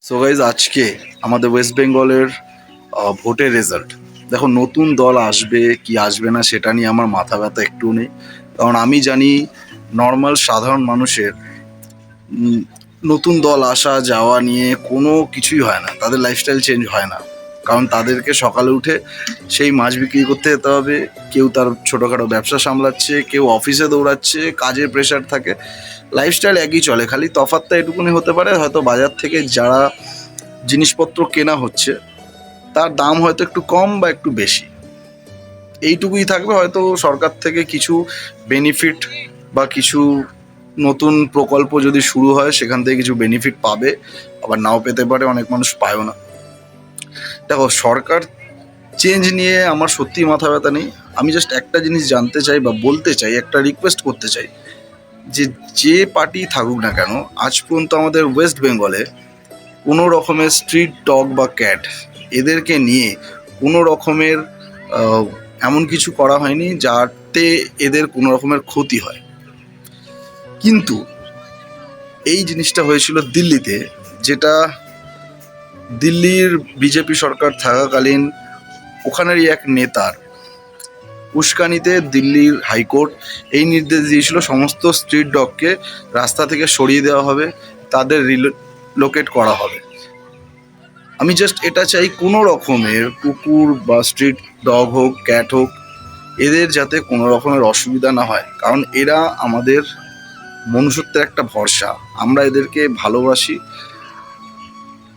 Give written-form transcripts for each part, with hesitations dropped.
So guys, আজকে আমাদের West বেঙ্গলের ভোটের রেজাল্ট। দেখো, নতুন দল আসবে কি আসবে না সেটা নিয়ে আমার মাথা ব্যথা একটু নেই। কারণ আমি জানি নর্মাল সাধারণ মানুষের উম, নতুন দল আসা যাওয়া নিয়ে কোনো কিছুই হয় না, তাদের লাইফস্টাইল চেঞ্জ হয় না। কারণ তাদেরকে সকালে উঠে সেই মাছ বিক্রি করতে যেতে হবে, কেউ তার ছোটোখাটো ব্যবসা সামলাচ্ছে, কেউ অফিসে দৌড়াচ্ছে, কাজের প্রেশার থাকে, লাইফস্টাইল একই চলে। খালি তফাৎটা এটুকুনি হতে পারে, হয়তো বাজার থেকে যারা জিনিসপত্র কেনা হচ্ছে তার দাম হয়তো একটু কম বা একটু বেশি, এইটুকুই থাকবে। হয়তো সরকার থেকে কিছু বেনিফিট বা কিছু নতুন প্রকল্প যদি শুরু হয় সেখান থেকে কিছু বেনিফিট পাবে, আবার নাও পেতে পারে, অনেক মানুষ পায়ও না। দেখো, সরকার চেঞ্জ নিয়ে আমার সত্যি মাথা ব্যথা নেই। আমি জাস্ট একটা জিনিস জানতে চাই বা বলতে চাই, একটা রিকোয়েস্ট করতে চাই, যে যে পার্টি থাকুক না কেন, আজ পর্যন্ত আমাদের ওয়েস্ট বেঙ্গলে কোনো রকমের স্ট্রিট ডগ বা ক্যাট এদেরকে নিয়ে কোনো রকমের এমন কিছু করা হয়নি যাতে এদের কোনো রকমের ক্ষতি হয়। কিন্তু এই জিনিসটা হয়েছিল দিল্লিতে, যেটা দিল্লির বিজেপি সরকার থাকাকালীন ওখানেরই এক নেতার উস্কানিতে দিল্লির হাইকোর্ট এই নির্দেশ দিয়েছিল সমস্ত স্ট্রিট ডগকে রাস্তা থেকে সরিয়ে দেওয়া হবে, তাদের রিলোকেট করা হবে। আমি জাস্ট এটা চাই, কোনো রকমের কুকুর বা স্ট্রিট ডগ হোক, ক্যাট হোক, এদের যাতে কোনো রকমের অসুবিধা না হয়। কারণ এরা আমাদের মনুষ্যত্বের একটা ভরসা, আমরা এদেরকে ভালোবাসি।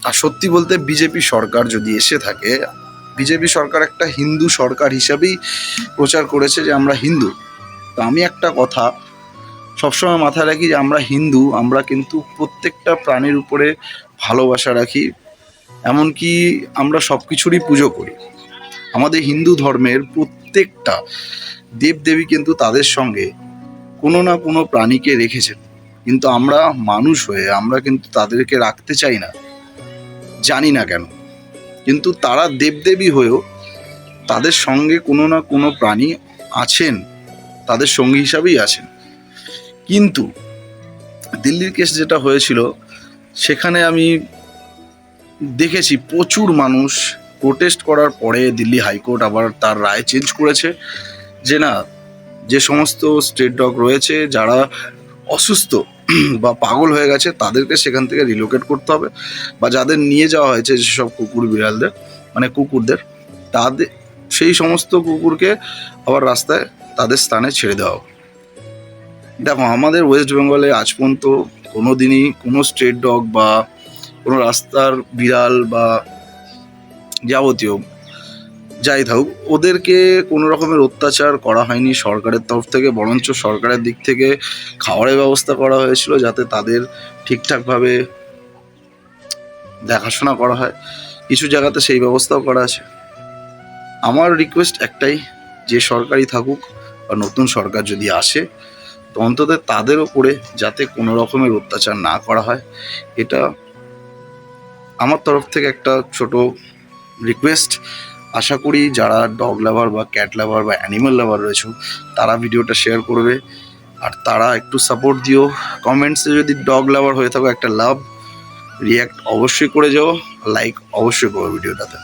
আর সত্যি বলতে, বিজেপি সরকার যদি এসে থাকে, বিজেপি সরকার একটা হিন্দু সরকার হিসাবেই প্রচার করেছে যে আমরা হিন্দু। তো আমি একটা কথা সবসময় মাথায় রাখি, যে আমরা হিন্দু, আমরা কিন্তু প্রত্যেকটা প্রাণীর উপরে ভালোবাসা রাখি, এমনকি আমরা সব কিছুরই পুজো করি। আমাদের হিন্দু ধর্মের প্রত্যেকটা দেবদেবী কিন্তু তাদের সঙ্গে কোনো না কোনো প্রাণীকে রেখেছেন, কিন্তু আমরা মানুষ হয়ে আমরা কিন্তু তাদেরকে রাখতে চাই না, জানি না কেন। কিন্তু তারা দেবদেবী হয়েও তাদের সঙ্গে কোনো না কোনো প্রাণী আছেন, তাদের সঙ্গী হিসাবেই আছেন। কিন্তু দিল্লির কেস যেটা হয়েছিল, সেখানে আমি দেখেছি প্রচুর মানুষ প্রোটেস্ট করার পরে দিল্লি হাইকোর্ট আবার তার রায় চেঞ্জ করেছে, যে না, যে সমস্ত স্ট্রিট ডগ রয়েছে যারা অসুস্থ বা পাগল হয়ে গেছে তাদেরকে সেখান থেকে রিলোকেট করতে হবে, বা যাদের নিয়ে যাওয়া হয়েছে যেসব কুকুর বিড়ালদের, মানে কুকুরদের, তাদের সেই সমস্ত কুকুরকে আবার রাস্তায় তাদের স্থানে ছেড়ে দেওয়া হবে। দেখো, আমাদের ওয়েস্ট বেঙ্গলে আজ পর্যন্ত কোনো দিনই কোনো স্ট্রিট ডগ বা কোনো রাস্তার বিড়াল বা যাবতীয় যাই থাকুক, ওদেরকে কোনো রকমের অত্যাচার করা হয়নি সরকারের তরফ থেকে। বরঞ্চ সরকারের দিক থেকে খাবারের ব্যবস্থা করা হয়েছিল, যাতে তাদের ঠিকঠাকভাবে দেখাশোনা করা হয়। কিছু জায়গাতে সেই ব্যবস্থাও করা আছে। আমার রিকোয়েস্ট একটাই, যে সরকারই থাকুক বা নতুন সরকার যদি আসে, তো অন্তত তাদের ওপরে যাতে কোনো রকমের অত্যাচার না করা হয়, এটা আমার তরফ থেকে একটা ছোট রিকোয়েস্ট। আশা করি যারা ডগ লাভার বা ক্যাট লাভার বা অ্যানিম্যাল লাভার রয়েছে, তারা ভিডিওটা শেয়ার করবে, আর তারা একটু সাপোর্ট দিও। কমেন্টসে যদি ডগ লাভার হয়ে থাকো, একটা লাভ রিয়্যাক্ট অবশ্যই করে যাও, লাইক অবশ্যই করো ভিডিওটাতে।